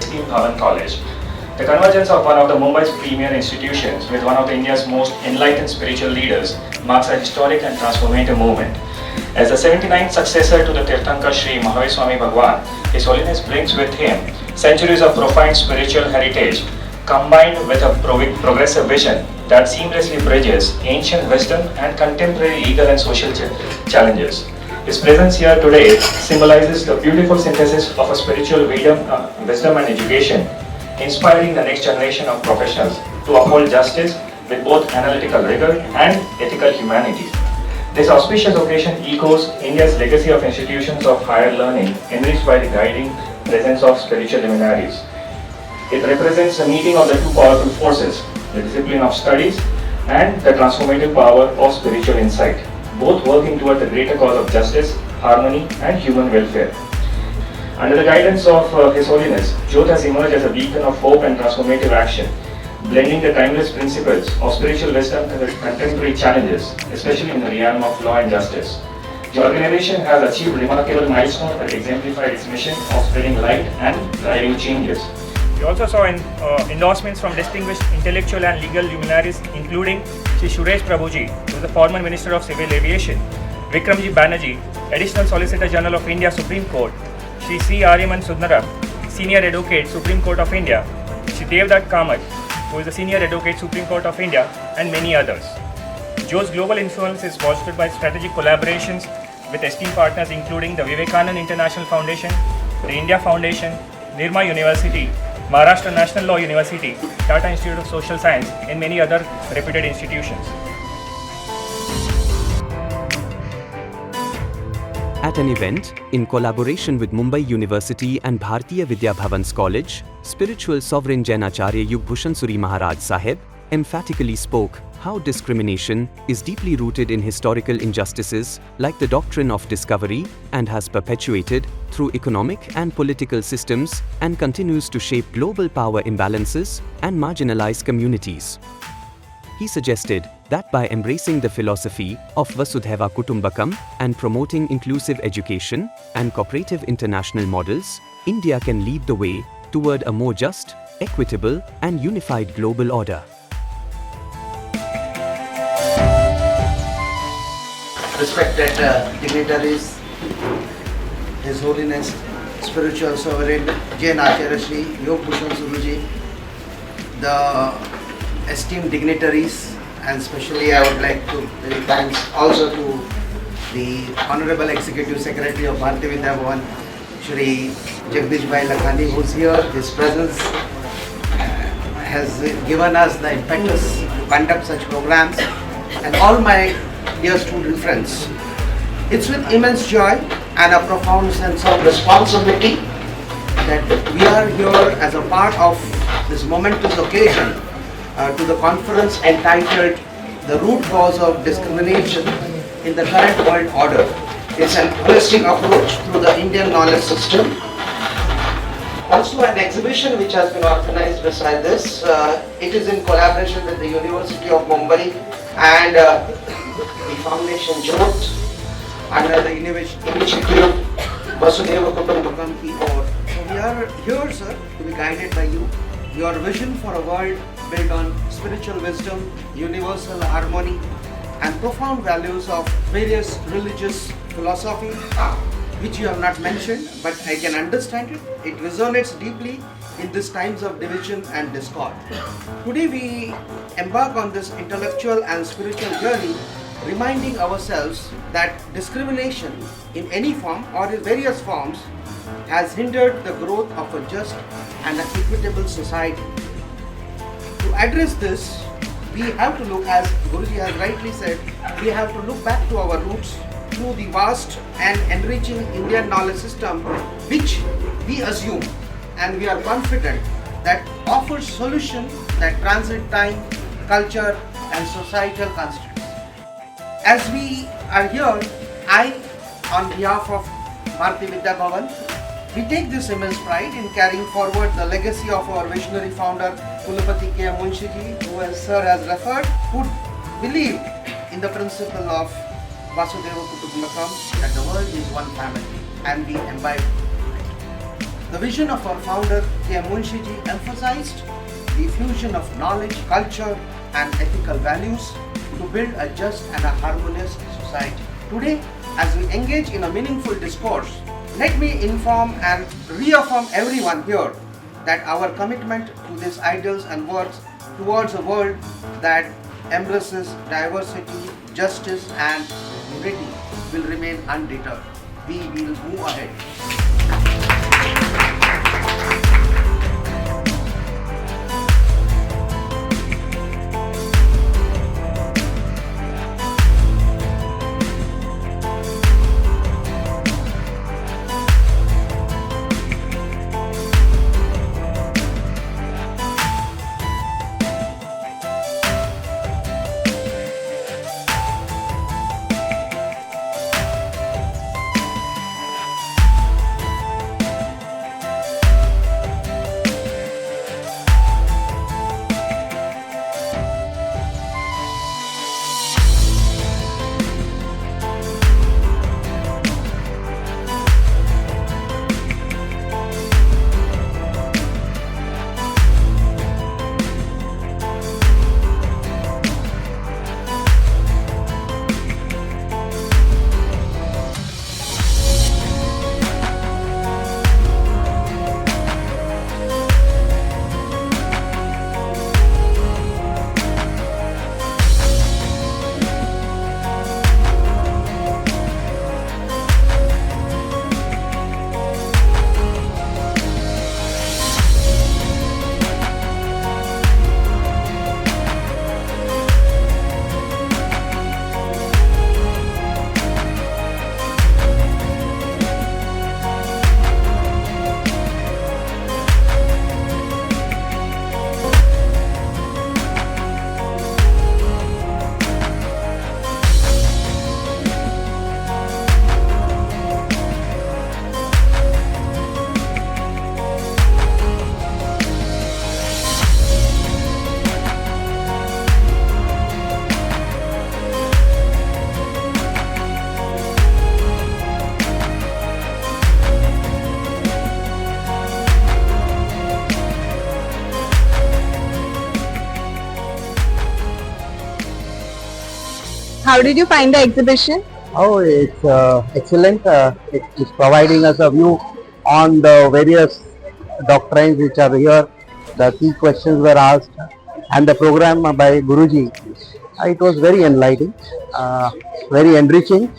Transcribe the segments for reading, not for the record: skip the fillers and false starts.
esteemed Bhavan College. The convergence of one of the Mumbai's premier institutions with one of the India's most enlightened spiritual leaders marks a historic and transformative movement. As the 79th successor to the Tirthankar Sri Mahaveswami Bhagwan, His Holiness brings with him centuries of profound spiritual heritage combined with a progressive vision that seamlessly bridges ancient wisdom and contemporary legal and social challenges. His presence here today symbolizes the beautiful synthesis of a spiritual wisdom and education, inspiring the next generation of professionals to uphold justice with both analytical rigor and ethical humanity. This auspicious occasion echoes India's legacy of institutions of higher learning enriched by the guiding presence of spiritual luminaries. It represents the meeting of the two powerful forces, the discipline of studies and the transformative power of spiritual insight, both working toward the greater cause of justice, harmony and human welfare. Under the guidance of His Holiness, Jyot has emerged as a beacon of hope and transformative action, blending the timeless principles of spiritual wisdom with contemporary challenges, especially in the realm of law and justice. The organization has achieved remarkable milestones that exemplify its mission of spreading light and driving changes. We also saw endorsements from distinguished intellectual and legal luminaries, including Shri Suresh Prabhuji, who is the former Minister of Civil Aviation, Vikramji Banerjee, Additional Solicitor General of India, Supreme Court, Shri C. Aryaman Sundaram, Senior Advocate, Supreme Court of India, Shri Devdutt Kamath, who is the Senior Advocate, Supreme Court of India, and many others. Jyot's global influence is bolstered by strategic collaborations with esteemed partners including the Vivekanand International Foundation, the India Foundation, Nirma University, Maharashtra National Law University, Tata Institute of Social Science, and many other reputed institutions. At an event in collaboration with Mumbai University and Bharatiya Vidya Bhavan's College, spiritual sovereign Jain Acharya Yug Bhushan Suri Maharaj Sahib emphatically spoke how discrimination is deeply rooted in historical injustices like the doctrine of discovery and has perpetuated through economic and political systems and continues to shape global power imbalances and marginalize communities. He suggested that by embracing the philosophy of Vasudhaiva Kutumbakam and promoting inclusive education and cooperative international models, India can lead the way toward a more just, equitable and unified global order. Respected dignitaries, His Holiness Spiritual Sovereign Jain Acharya Sri Yog Bhushan Suruji, the esteemed dignitaries, and especially I would like to give thanks also to the Honorable Executive Secretary of Bharatiya Vidya Bhavan, Shri Jagdish Bhai Lakhani, who is here. His presence has given us the impetus to conduct such programs, and all my dear student friends. It's with immense joy and a profound sense of responsibility that we are here as a part of this momentous occasion to the conference entitled The Root Cause of Discrimination in the Current World Order. It's an holistic approach through the Indian knowledge system. Also an exhibition which has been organized beside this. It is in collaboration with the University of Mumbai and the Foundation Jyot under the initiative Vasudhaiva Kutumbakam. So we are here, sir, to be guided by you. Your vision for a world built on spiritual wisdom, universal harmony and profound values of various religious philosophy, which you have not mentioned, but I can understand it. It resonates deeply in these times of division and discord. Today we embark on this intellectual and spiritual journey, reminding ourselves that discrimination in any form or in various forms has hindered the growth of a just and an equitable society. To address this, we have to look, as Guruji has rightly said, we have to look back to our roots through the vast and enriching Indian knowledge system, which we assume and we are confident that offers solutions that transcend time, culture and societal constraints. As we are here, I, on behalf of Bharatiya Vidya Bhavan, we take this immense pride in carrying forward the legacy of our visionary founder, Kulapati K. Munshiji, who, as Sir has referred, who believed in the principle of Vasudhaiva Kutumbakam, that the world is one family, and we imbibe. The vision of our founder, K. Munshiji, emphasized the fusion of knowledge, culture and ethical values to build a just and a harmonious society. Today, as we engage in a meaningful discourse, let me inform and reaffirm everyone here that our commitment to these ideals and works towards a world that embraces diversity, justice and unity will remain undeterred. We will move ahead. How did you find the exhibition? Oh, it's excellent. It is providing us a view on the various doctrines which are here. The key questions were asked, and the program by Guruji. It was very enlightening, very enriching,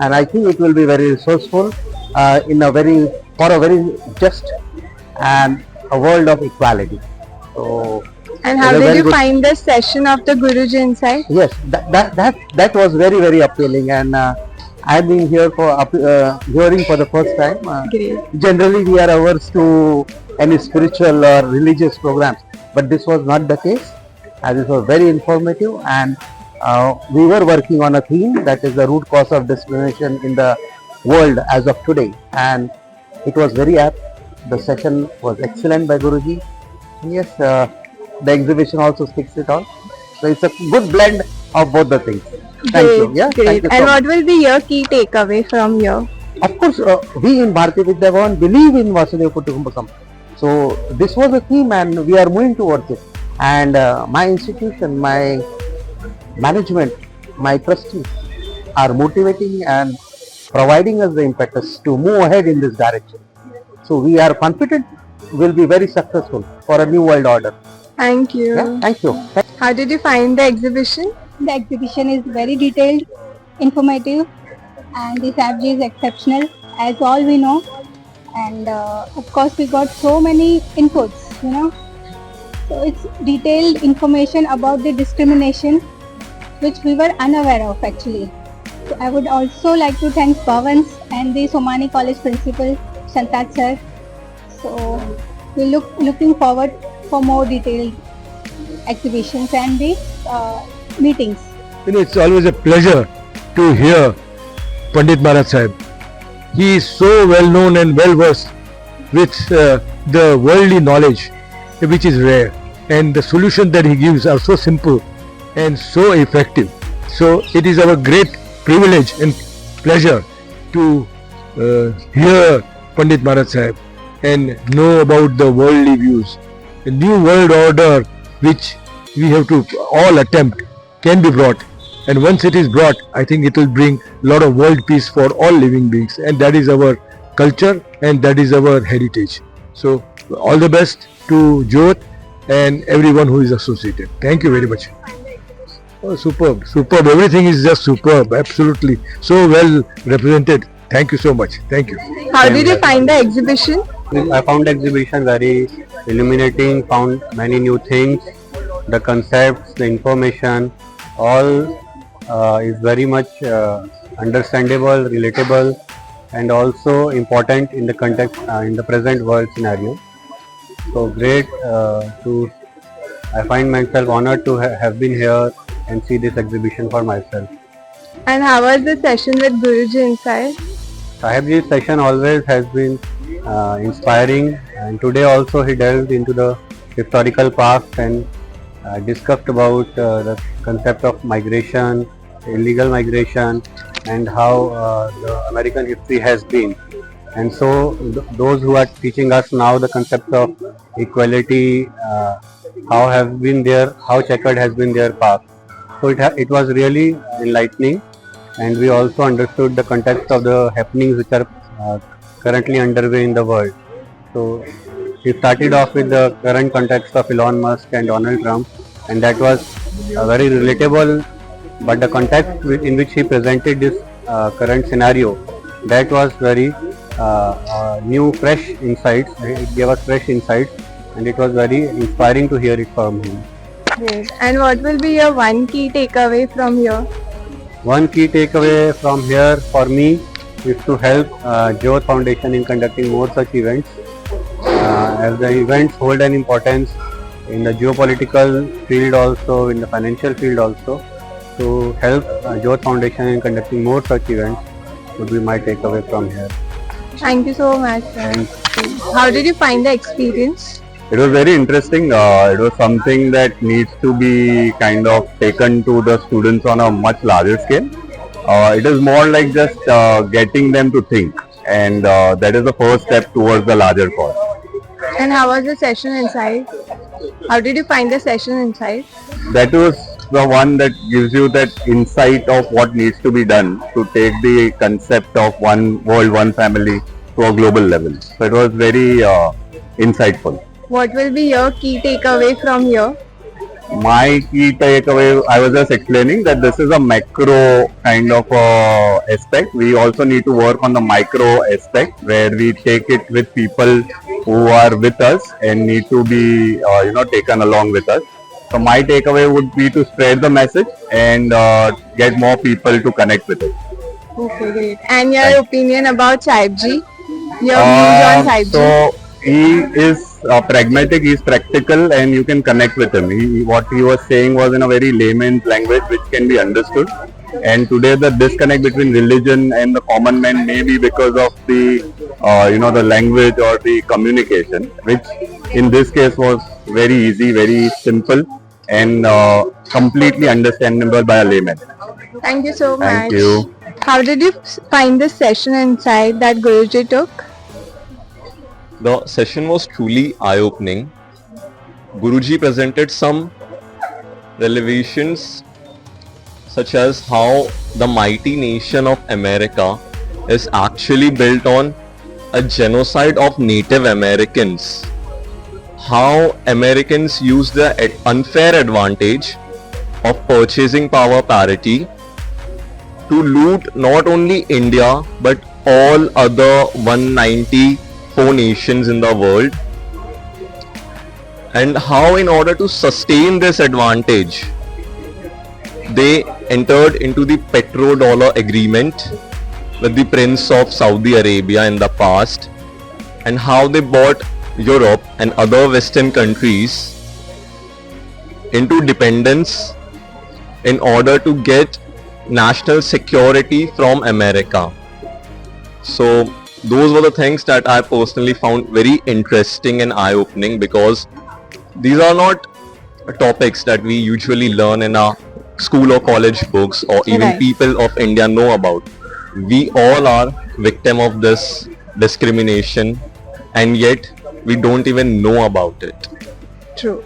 and I think it will be very resourceful for a very just and a world of equality. So. And how did you find the session of the Guruji inside? Yes, that was very, very appealing, and I've been here for hearing for the first time. Great. Generally, we are averse to any spiritual or religious programs, but this was not the case. This was very informative, and we were working on a theme that is the root cause of discrimination in the world as of today, and it was very apt. The session was excellent by Guruji. Yes. The exhibition also speaks it all. So it's a good blend of both the things. Thank you. Yeah, great. Thank you And so what will be your key takeaway from here? Of course, we in Bharatiya Vidya Bhavan believe in Vasudhaiva Kutumbakam. So this was a theme and we are moving towards it. And my institution, my management, my trustees are motivating and providing us the impetus to move ahead in this direction. So we are confident we'll be very successful for a new world order. Thank you. Yeah, thank you. How did you find the exhibition? The exhibition is very detailed, informative, and the strategy is exceptional, as all we know. And of course, we got so many inputs, So it's detailed information about the discrimination, which we were unaware of actually. So I would also like to thank Bhavan and the Somani College Principal, Shantat sir. So we're looking forward for more detailed exhibitions and the meetings. It's always a pleasure to hear Pandit Maharaj Sahib. He is so well known and well versed with the worldly knowledge, which is rare, and the solutions that he gives are so simple and so effective. So it is our great privilege and pleasure to hear Pandit Maharaj Sahib and know about the worldly views. A new world order which we have to all attempt can be brought, and once it is brought, I think it will bring a lot of world peace for all living beings, and that is our culture and that is our heritage. So all the best to Jyot and everyone who is associated. Thank you very much. Oh, superb, superb. Everything is just superb. Absolutely. So well represented. Thank you so much. Thank you. How did you find the exhibition? I found the exhibition very illuminating, found many new things, the concepts, the information, all is very much understandable, relatable, and also important in the context, in the present world scenario. So great I find myself honored to have been here and see this exhibition for myself. And how was the session with Guruji inside? Sahibji's session always has been inspiring, and today also he delved into the historical past and discussed about the concept of migration, illegal migration, and how the American history has been. And so those who are teaching us now the concept of equality, how checkered has been their path. So it was really enlightening, and we also understood the context of the happenings which are currently underway in the world. So he started off with the current context of Elon Musk and Donald Trump, and that was very relatable, but the context in which he presented this current scenario, that was very new, fresh insights. It gave us fresh insights, and it was very inspiring to hear it from him. Great. And what will be your one key takeaway from here? One key takeaway from here for me is to help Jyot Foundation in conducting more such events, as the events hold an importance in the geopolitical field also, in the financial field also. To help Jyot Foundation in conducting more such events would be my takeaway from here. Thank you so much, sir. How did you find the experience? It was very interesting. It was something that needs to be kind of taken to the students on a much larger scale. It is more like just getting them to think, and that is the first step towards the larger cause. And how was the session inside? How did you find the session inside? That was the one that gives you that insight of what needs to be done to take the concept of one world, one family to a global level. So it was very insightful. What will be your key takeaway from here? My key takeaway, I was just explaining that this is a macro kind of aspect. We also need to work on the micro aspect where we take it with people who are with us and need to be taken along with us. So my takeaway would be to spread the message and get more people to connect with it. Okay, great. And your opinion about Sahibji? Your views on Sahibji? So he is pragmatic, he is practical, and you can connect with him. What he was saying was in a very layman's language which can be understood. And today the disconnect between religion and the common man may be because of the the language or the communication, which in this case was very easy, very simple, and completely understandable by a layman. Thank you so much. Thank you. How did you find the session inside that Guruji took? The session was truly eye-opening. Guruji presented some revelations such as how the mighty nation of America is actually built on a genocide of Native Americans. How Americans use the unfair advantage of purchasing power parity to loot not only India but all other 194 nations in the world, and how in order to sustain this advantage they entered into the petrodollar agreement with the Prince of Saudi Arabia in the past, and how they bought Europe and other Western countries into dependence in order to get national security from America. So those were the things that I personally found very interesting and eye-opening, because these are not topics that we usually learn in our school or college books, or even people of India know about. We all are victim of this discrimination and yet we don't even know about it. True.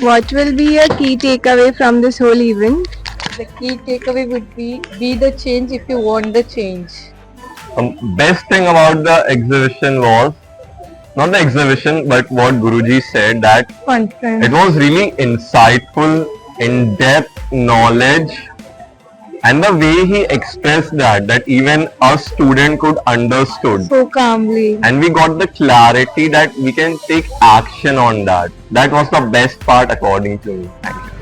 What will be your key takeaway from this whole event? The key takeaway would be the change if you want the change. Best thing about the exhibition was not the exhibition, but what Guruji said, that it was really insightful, in-depth knowledge, and the way he expressed that even a student could understood. So calmly. And we got the clarity that we can take action on that. That was the best part according to me. Thank you.